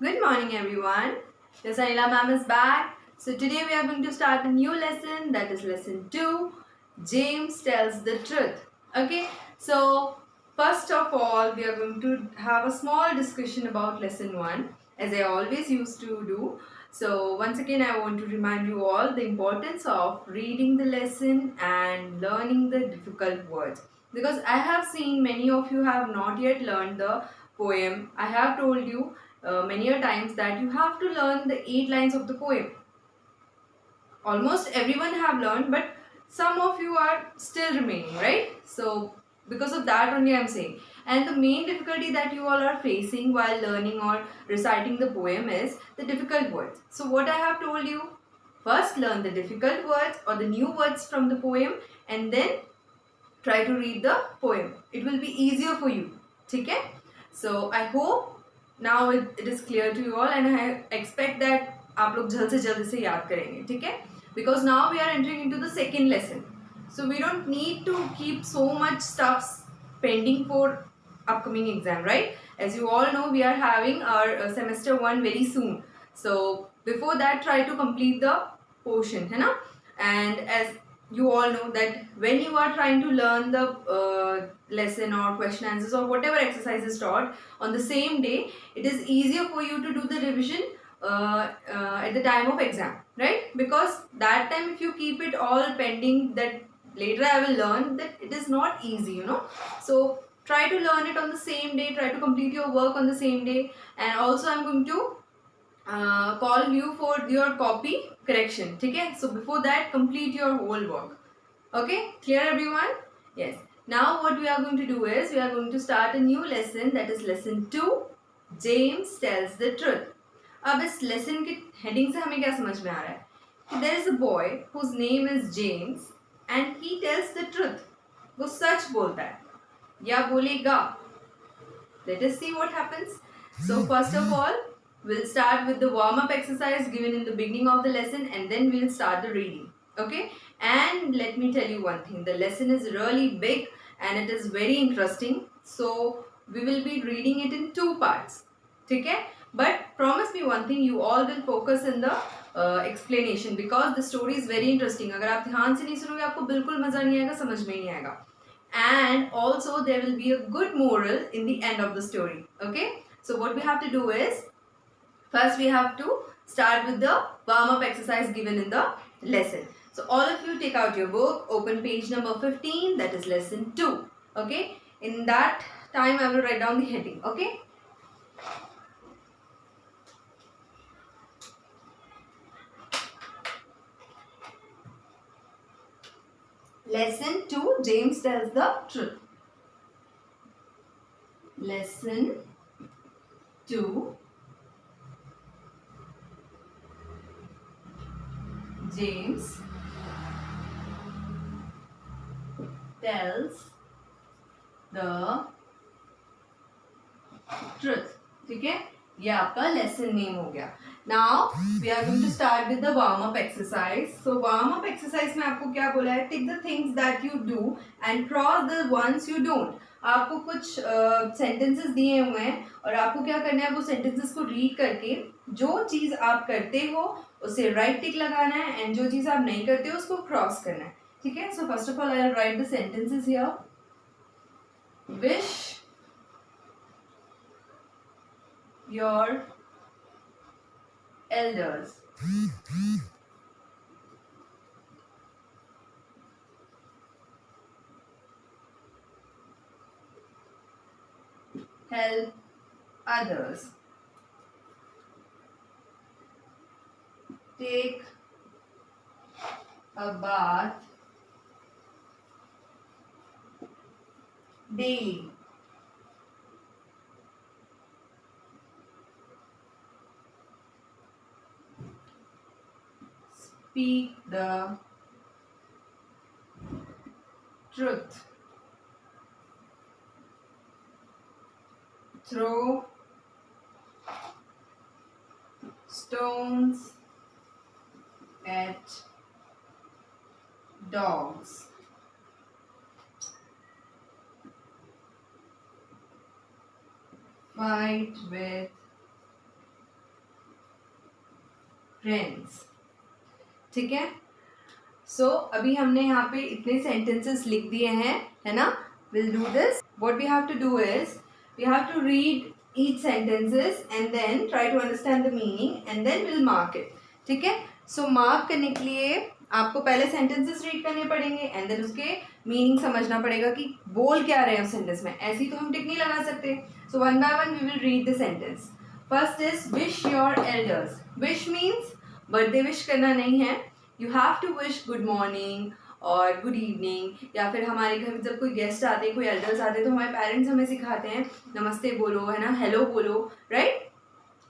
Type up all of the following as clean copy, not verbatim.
Good morning, everyone. This Anila ma'am is back. So today we are going to start a new lesson, that is lesson 2. James tells the truth. Okay. So first of all, we are going to have a small discussion about lesson 1, as I always used to do. So once again, I want to remind you all the importance of reading the lesson and learning the difficult words, because I have seen many of you have not yet learned the poem. I have told you many a times that you have to learn the 8 lines of the poem. Almost everyone have learned, but some of you are still remaining, right? So because of that only I'm saying. And the main difficulty that you all are facing while learning or reciting the poem is the difficult words. So what I have told you, first learn the difficult words or the new words from the poem, and then try to read the poem. It will be easier for you. Okay? So I hope now it is clear to you all, and I expect that आप लोग जल्द से जल्द से याद करेंगे. ठीक है? Because now we are entering into the second lesson. So we don't need to keep so much stuff pending for upcoming exam, right? As you all know, we are having our semester 1 very soon. So before that, try to complete the portion, है ना? And as you all know that when you are trying to learn the lesson or question answers or whatever exercise is taught on the same day, it is easier for you to do the revision at the time of exam, right? Because that time if you keep it all pending, that later I will learn, that it is not easy, So try to learn it on the same day, try to complete your work on the same day. And also I'm going to call you for your copy correction. Okay? So before that, complete your whole work. Okay? Clear everyone? Yes. Now what we are going to do is, we are going to start a new lesson, that is lesson 2. James tells the truth. अब इस lesson के heading से हमें क्या समझ में आ रहा है कि there is a boy whose name is James and he tells the truth. वो सच बोलता है या बोलेगा. Let us see what happens. So first of all, we'll start with the warm-up exercise given in the beginning of the lesson, and then we'll start the reading. Okay? And let me tell you one thing. The lesson is really big and it is very interesting. So we will be reading it in 2 parts. Okay? But promise me one thing, you all will focus in the explanation, because the story is very interesting. अगर आप ध्यान से नहीं सुनोगे, आपको बिल्कुल मजा नहीं आएगा, समझ में नहीं आएगा. And also there will be a good moral in the end of the story. Okay? So what we have to do is, first we have to start with the warm-up exercise given in the lesson. So all of you take out your book, open page number 15, that is lesson 2. Okay? In that time I will write down the heading. Okay? Lesson 2, James tells the truth. Lesson 2, James tells the truth. ठीक है? ये आपका lesson name हो गया. Now we are going to start with the warm-up exercise. So warm-up exercise में आपको क्या बोला है? Take the things that you do and cross the ones you don't. आपको कुछ sentences दिए हुए हैं और आपको क्या करना है, वो sentences को read करके जो चीज़ आप करते हो उसे right tick लगाना है, and जो चीज़ आप नहीं करते हो उसको cross करना है. ठीक है? So first of all I will write the sentences here. Wish your elders help others, take a bath daily, speak the truth, throw stones at dogs, fight with friends. ठीक है, सो अभी हमने यहाँ पे इतने सेंटेंसेस लिख दिए हैं, है ना। Will do this, what we have to do is we have to read each sentences and then try to understand the meaning and then will mark it. ठीक है, सो मार्क करने के लिए आपको पहले सेंटेंसेस रीड करने पड़ेंगे एंड देन उसके मीनिंग समझना पड़ेगा कि बोल क्या रहे हैं उस सेंटेंस में। ऐसे ही तो हम टिक नहीं लगा सकते। So one by one we will read the sentence. First is wish your elders. Wish means birthday wish करना नहीं है। You have to wish good morning और गुड इवनिंग, या फिर हमारे घर में जब कोई गेस्ट आते हैं, कोई एल्डर्स आते हैं, तो हमारे पेरेंट्स हमें सिखाते हैं नमस्ते बोलो, है ना, हेलो बोलो, right.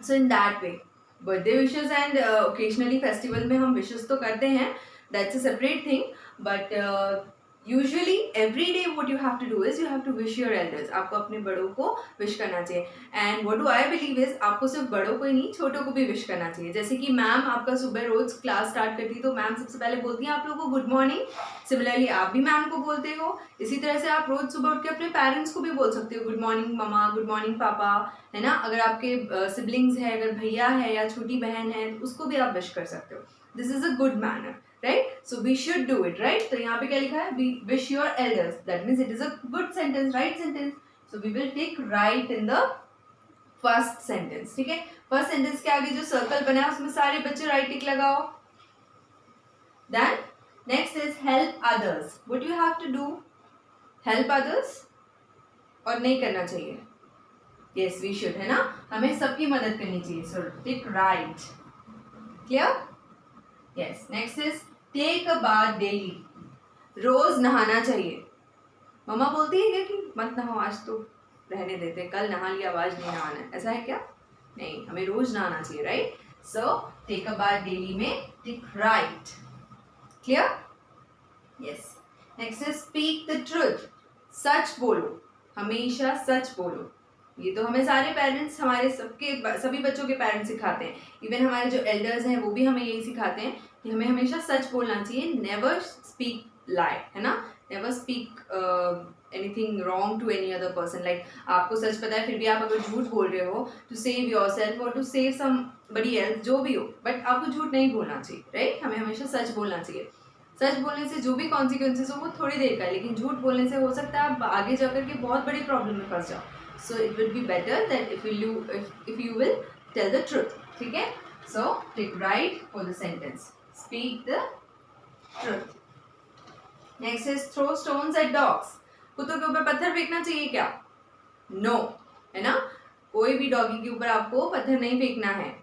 So in that way birthday wishes and occasionally festival में हम विशेस तो करते हैं, that's a separate thing, but usually every day what you have to do is you have to wish your elders. आपको अपने बड़ों को wish करना चाहिए। And what do I believe is आपको सिर्फ बड़ों को ही नहीं, छोटों को भी विश करना चाहिए। जैसे कि मैम आपका सुबह रोज क्लास स्टार्ट करती है तो मैम सबसे पहले बोलती हैं आप लोगों को गुड मॉर्निंग। सिमिलरली आप भी मैम को बोलते हो। इसी तरह से आप रोज सुबह उठ के अपने पेरेंट्स को भी बोल सकते हो good morning mama, good morning पापा, है ना। अगर आपके सिबलिंग्स है, अगर भैया है या छोटी बहन है, तो उसको भी आप विश कर सकते हो। This is a good manner, right? So we should do it, right? तो यहाँ पे क्या लिखा है? We wish your elders. That means it is a good sentence, right sentence. So we will take right in the first sentence. ठीक है? First sentence के आगे जो circle बना है उसमें सारे बच्चे right tick लगाओ. Then next is help others. What you have to do? Help others और नहीं करना चाहिए. Yes, we should, है ना? हमें सबकी मदद करनी चाहिए. So tick right. Clear? Yes. Next is take a bath daily. रोज नहाना चाहिए। मम्मा बोलती है क्या कि मत नहाओ, आज तो रहने देते, कल नहा लिया, आज नहीं नहाना है, ऐसा है क्या? नहीं, हमें रोज नहाना चाहिए, right. So take a bath daily में tick right. Clear? Yes. Next is speak the truth. सच बोलो, हमेशा सच बोलो। ये तो हमें सारे पेरेंट्स, हमारे सभी बच्चों के पेरेंट्स सिखाते हैं। इवन हमारे जो एल्डर्स हैं वो भी हमें यही सिखाते हैं कि हमें हमेशा सच बोलना चाहिए। नेवर स्पीक लाई, है ना। Never speak anything wrong to any other person. Like आपको सच पता है फिर भी आप अगर झूठ बोल रहे हो टू सेव योर सेल्फ और टू सेव समबडी एल्स, जो भी हो, बट आपको झूठ नहीं बोलना चाहिए, राइट। हमें हमेशा सच बोलना चाहिए। सच बोलने से जो भी कॉन्सिक्वेंसेज हो वो थोड़ी देर का है, लेकिन झूठ बोलने से हो सकता है आप आगे जाकर के बहुत बड़ी प्रॉब्लम में फंस जाओ। So it will be better that if you will tell the truth. ठीक है? So take right for the sentence. Speak the truth. Next is throw stones at dogs. कुत्तों के ऊपर पत्थर फेंकना चाहिए क्या? No, है ना। कोई भी डॉगी के ऊपर आपको पत्थर नहीं फेंकना है।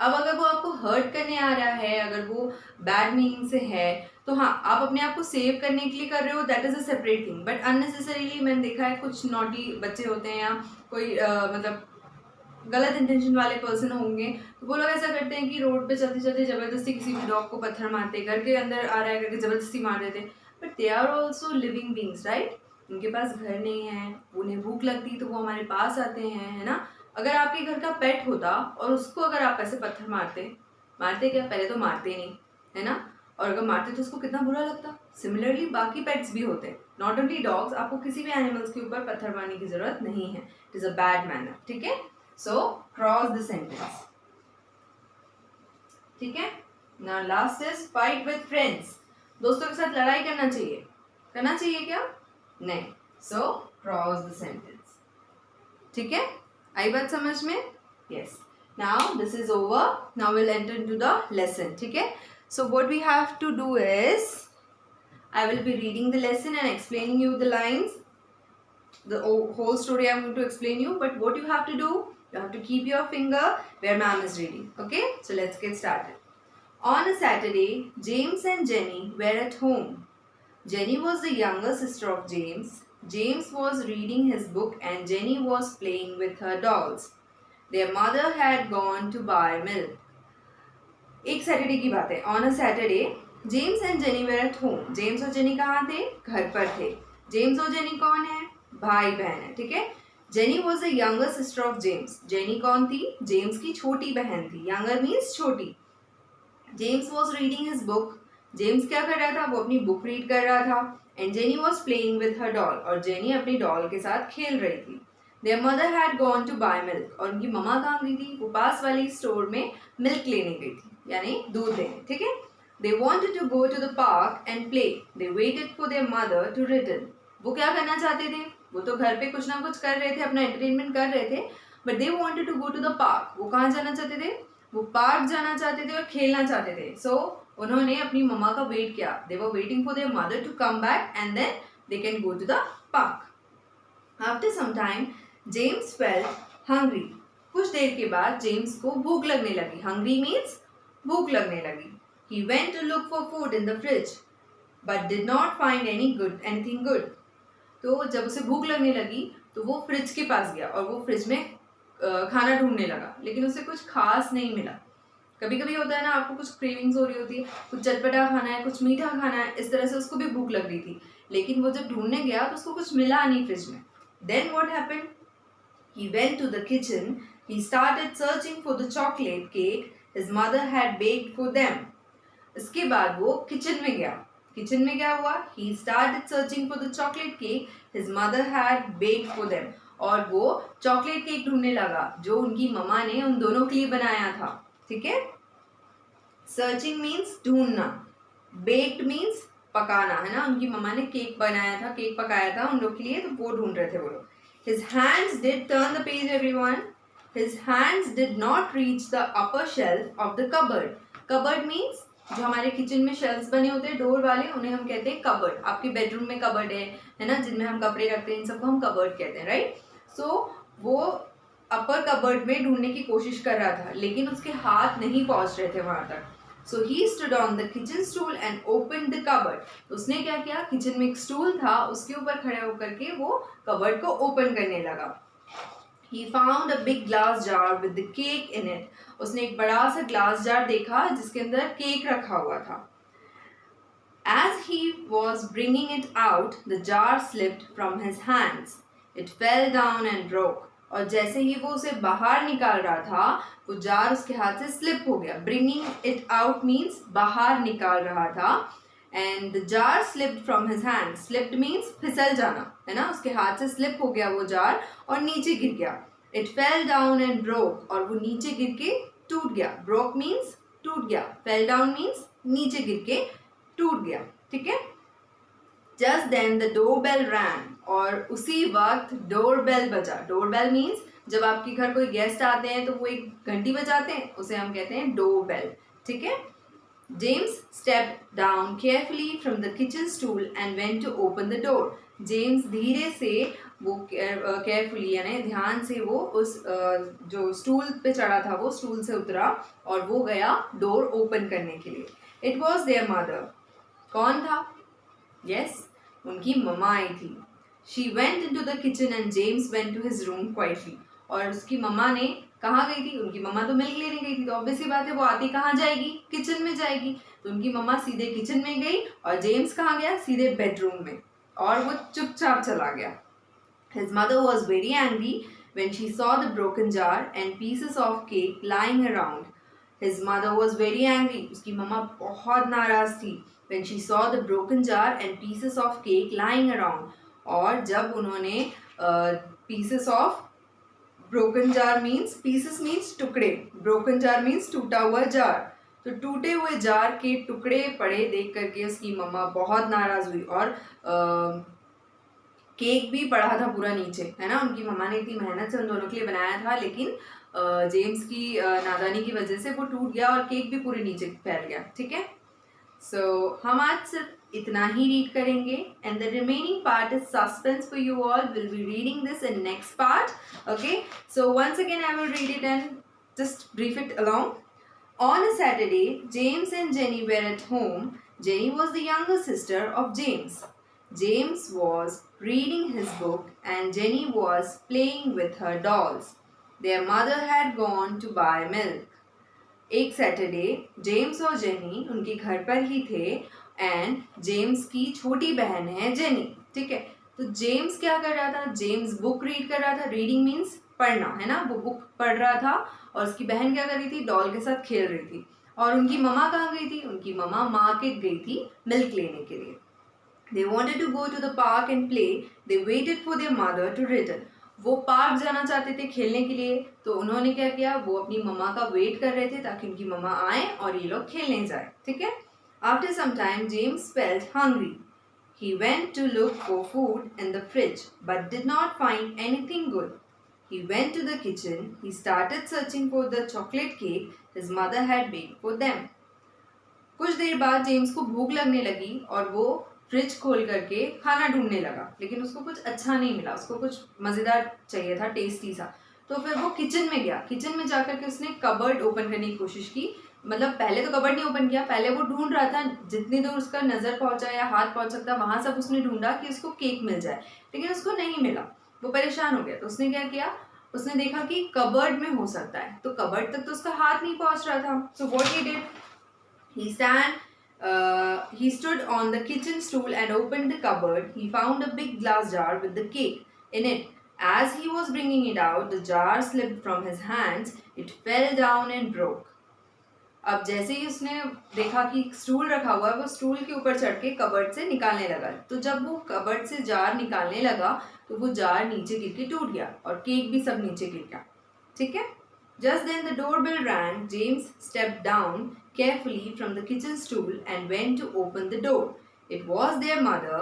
अब अगर वो आपको हर्ट करने आ रहा है, अगर वो बैड मीनिंग से है, तो हाँ, आप अपने आप को सेव करने के लिए कर रहे हो, that is a separate thing. But unnecessarily मैंने देखा है कुछ नॉटी बच्चे होते हैं या कोई मतलब गलत इंटेंशन वाले पर्सन होंगे, तो वो लोग ऐसा करते हैं कि रोड पे चलते चलते ज़बरदस्ती किसी भी डॉग को पत्थर मारते, घर के अंदर आ रहा है करके ज़बरदस्ती मार देते। But they are also living beings, right. उनके पास घर नहीं है, उन्हें भूख लगती तो वो हमारे पास आते हैं, है ना। अगर आपके घर का पेट होता और उसको अगर आप ऐसे पत्थर मारते क्या? पहले तो मारते नहीं, है ना। और अगर मारते तो उसको कितना बुरा लगता। सिमिलरली बाकी पेट्स भी होते हैं, नॉट ओनली डॉग्स। आपको किसी भी एनिमल्स के ऊपर पत्थर मारने की जरूरत नहीं है। It is a bad manner, ठीक है। सो क्रॉस द सेंटेंस, ठीक है। Now last is fight with friends. दोस्तों के साथ लड़ाई करना चाहिए क्या? नहीं। सो क्रॉस द सेंटेंस, ठीक है। आई बात समझ में? Yes. Now this is over. Now will enter into the lesson, ठीक है। So what we have to do is, I will be reading the lesson and explaining you the lines. The whole story I am going to explain you, but what you have to do, you have to keep your finger where ma'am is reading. Okay? So let's get started. On a Saturday, James and Jenny were at home. Jenny was the younger sister of James. James was reading his book and Jenny was playing with her dolls. Their mother had gone to buy milk. एक Saturday की बात है। On a Saturday James and Jenny were at home. James और Jenny कहाँ थे? घर पर थे। जेम्स और जेनी कौन है? भाई बहन है, ठीक है। Jenny was the younger sister of James. Jenny कौन थी? जेम्स की छोटी बहन थी। यंगर मीन्स छोटी। James was reading his book. James क्या कर रहा था? वो अपनी बुक रीड कर रहा था। And jenny was playing with her doll. और जेनी अपनी डॉल के साथ खेल रही थी। Their mother had gone to buy milk. और उनकी मम्मा कहाँ गई थी? वो पास वाली स्टोर में मिल्क लेने गई थी, यानी दूध लेने. ठीक है. They wanted to go to the park and play. They waited for their mother to return. वो क्या करना चाहते थे? वो तो घर पे कुछ ना कुछ कर रहे थे, अपना एंटरटेनमेंट कर रहे थे. But they wanted to go to the park. वो कहाँ जाना चाहते थे? वो पार्क जाना चाहते थे और खेलना चाहते थे. So उन्होंने अपनी मम्मा का वेट किया. They were waiting for their mother to come back and then they can go to the park. After some time, James felt hungry. कुछ देर के बाद जेम्स को भूख लगने लगी. Hungry means भूख लगने लगी. He went to look for food in the fridge, but did not find anything good. तो जब उसे भूख लगने लगी तो वो फ्रिज के पास गया और वो फ्रिज में खाना ढूंढने लगा, लेकिन उसे कुछ खास नहीं मिला. कभी कभी होता है ना, आपको कुछ क्रेविंग्स हो रही होती है, कुछ चटपटा खाना है, कुछ मीठा खाना है, इस तरह से उसको भी भूख लग रही थी, लेकिन वो जब ढूंढने गया तो उसको कुछ मिला नहीं फ्रिज में. Then what happened? He went to the kitchen. He started searching for the chocolate cake his mother had baked for them. इसके बाद वो किचन में गया. किचन में क्या हुआ? He started searching for the chocolate cake his mother had baked for them. और वो चॉकलेट केक ढूंढने लगा जो उनकी मम्मा ने उन दोनों के लिए बनाया था. ठीक है. सर्चिंग मीन्स ढूंढना, बेक्ड मीन्स पकाना, है ना. उनकी मम्मा ने केक बनाया था, केक पकाया था उन लोग के लिए, तो वो ढूंढ रहे थे वो लोग. His hands did turn the page, everyone. His hands did not reach the upper shelf of the cupboard. Cupboard means जो हमारे किचन में शेल्फ्स बने होते हैं डोर वाले, उन्हें हम कहते हैं कबर्ड. आपके बेडरूम में कबर्ड है ना, जिनमें हम कपड़े रखते हैं, इन सबको हम कबर्ड कहते हैं, राइट. सो वो अपर कबर्ड में ढूंढने की कोशिश कर रहा था, लेकिन उसके हाथ नहीं पहुंच रहे थे वहां तक. So he stood on the kitchen stool and open the cupboard. उसने क्या किया? किचन में एक स्टूल था, उसके ऊपर खड़े होकर के वो कबर्ड को ओपन करने लगा. He found a big glass jar with the cake in it. उसने एक बड़ा सा ग्लास जार देखा जिसके अंदर केक रखा हुआ था. As he was bringing it out, the jar slipped from his hands. It fell down and broke. और जैसे ही वो उसे बाहर निकाल रहा था, वो जार उसके हाथ से स्लिप हो गया. Bringing it out means बाहर निकाल रहा था. And the jar slipped from his hand. Slipped means फिसल जाना, है ना. उसके हाथ से स्लिप हो गया वो जार और नीचे गिर गया. It fell down and broke. और वो नीचे गिर के टूट गया. Broke means टूट गया. Fell down means नीचे गिर के टूट गया. ठीक है. Just then the doorbell rang. और उसी वक्त डोरबेल बजा. डोरबेल मीन्स जब आपके घर कोई गेस्ट आते हैं तो वो एक घंटी बजाते हैं, उसे हम कहते हैं डोरबेल. ठीक है. James stepped down carefully from the kitchen stool and went to open the door. James धीरे से वो केयरफुली यानी ध्यान से वो उस जो स्टूल पे चढ़ा था वो स्टूल से उतरा और वो गया डोर ओपन करने के लिए. It was their mother. कौन था? यस, उनकी मम्मा आई थी. She went into the kitchen and James went to his room quietly. और उसकी मम्मा ने कहाँ गई थी? उनकी मम्मा तो मिल्क लेने गई थी, तो ऑब्वियस सी बात है वो आती कहाँ जाएगी? किचन में जाएगी. तो उनकी मम्मा सीधे किचन में गई और जेम्स कहाँ गया? सीधे बेडरूम में, और वो चुपचाप चला गया. His mother was very angry when she saw the broken jar and pieces of cake lying around. His mother was very angry. उसकी मम्मा बहुत नाराज थी. When she saw the broken jar and pieces of cake lying around. और जब उन्होंने pieces of broken jar means pieces means टुकड़े, broken jar means टूटा हुआ जार, तो टूटे हुए जार के टुकड़े पड़े देख करके उसकी मम्मा बहुत नाराज हुई. और केक भी पड़ा था पूरा नीचे, है ना. उनकी मम्मा ने इतनी मेहनत से उन दोनों के लिए बनाया था, लेकिन जेम्स की नादानी की वजह से वो टूट गया और केक भी पूरे नीचे फैल गया. ठीक है. सो हम आज सिर्फ इतना ही रीड करेंगे and the remaining part is suspense for you all. Will be reading this in next part. Okay, so once again I will read it and just brief it along. On a Saturday, James and Jenny were at home. Jenny was the younger sister of James. James was reading his book and Jenny was playing with her dolls. Their mother had gone to buy milk. एक Saturday James और jenny उनके घर पर ही थे and James की छोटी बहन है जेनी. ठीक है. तो जेम्स क्या कर रहा था? जेम्स बुक रीड कर रहा था. रीडिंग मीन्स पढ़ना, है ना. वो बुक पढ़ रहा था और उसकी बहन क्या कर रही थी? डॉल के साथ खेल रही थी. और उनकी मम्मा कहाँ गई थी? उनकी मम्मा मार्केट गई थी मिल्क लेने के लिए. They wanted to go to the park and play. They waited for their mother to return. वो पार्क जाना चाहते थे खेलने के लिए, तो उन्होंने क्या किया, वो अपनी मम्मा का वेट कर रहे थे ताकि उनकी मम्मा आए और ये लोग खेलने जाए, ठीक है। After some time James felt hungry. He went to look for food in the fridge but did not find anything good. He went to the kitchen. He started searching for the chocolate cake his mother had baked for them. कुछ देर बाद James को भूख लगने लगी और वो fridge खोल करके खाना ढूंढने लगा, लेकिन उसको कुछ अच्छा नहीं मिला, उसको कुछ मज़ेदार चाहिए था, टेस्टी सा। तो फिर वो किचन में गया। किचन में जाकर के उसने कबर्ड ओपन करने की कोशिश की। मतलब पहले तो कबर्ड नहीं ओपन किया, पहले वो ढूंढ रहा था जितनी दूर उसका नज़र पहुंचा या हाथ पहुंच सकता वहां सब उसने ढूंढा कि उसको केक मिल जाए, लेकिन उसको नहीं मिला। वो परेशान हो गया। तो उसने क्या किया, उसने देखा कि कबर्ड में हो सकता है, तो कबर्ड तक तो उसका हाथ नहीं पहुंच रहा था। So what he did, he stood on the kitchen stool and opened the cupboard. He found a big glass jar with the cake in it. As he was bringing it out, the jar slipped from his hands. It fell down and broke. अब जैसे ही उसने देखा कि stool रखा हुआ है, वो stool के ऊपर चढ़ के कबर्ड से निकालने लगा। तो जब वो कबर्ड से जार निकालने लगा तो वो जार नीचे गिर के टूट गया और केक भी सब नीचे गिर गया, ठीक है। Just then the doorbell rang. James stepped down carefully from the kitchen stool and went to open the door. It was their mother.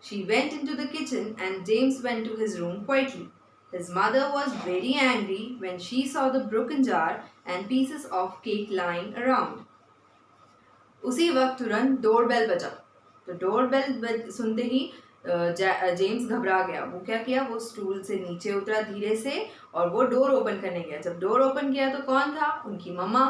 She went into the kitchen and James went to his room quietly. His mother was very angry when she saw the broken jar and pieces of cake lying around. उसी वक्त तुरंत doorbell बजा। तो doorbell सुनते ही James घबरा गया। वो क्या किया, वो स्टूल से नीचे उतरा धीरे से और वो डोर ओपन करने गया। जब डोर ओपन किया तो कौन था, उनकी मम्मा।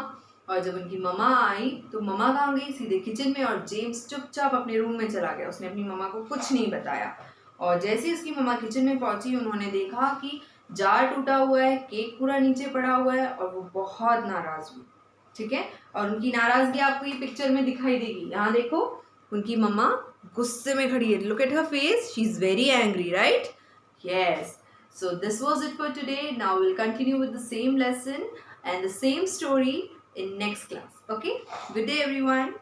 और जब उनकी मम्मा आई तो मम्मा कहाँ गई, सीधे किचन में। और जेम्स चुपचाप अपने रूम में चला गया। उसने अपनी मम्मा को कुछ नहीं बताया। और जैसे ही उसकी मम्मा किचन में पहुंची, उन्होंने देखा कि जार टूटा हुआ है, केक पूरा नीचे पड़ा हुआ है और वो बहुत नाराज हुई, ठीक है। और उनकी नाराजगी आपको ये पिक्चर में दिखाई देगी। यहाँ देखो, उनकी मम्मा गुस्से में खड़ी है। Look at her face, she is very angry, right? Yes. So this was it for today. Now we'll continue with the same lesson and the same story in next class. Okay? Good day everyone.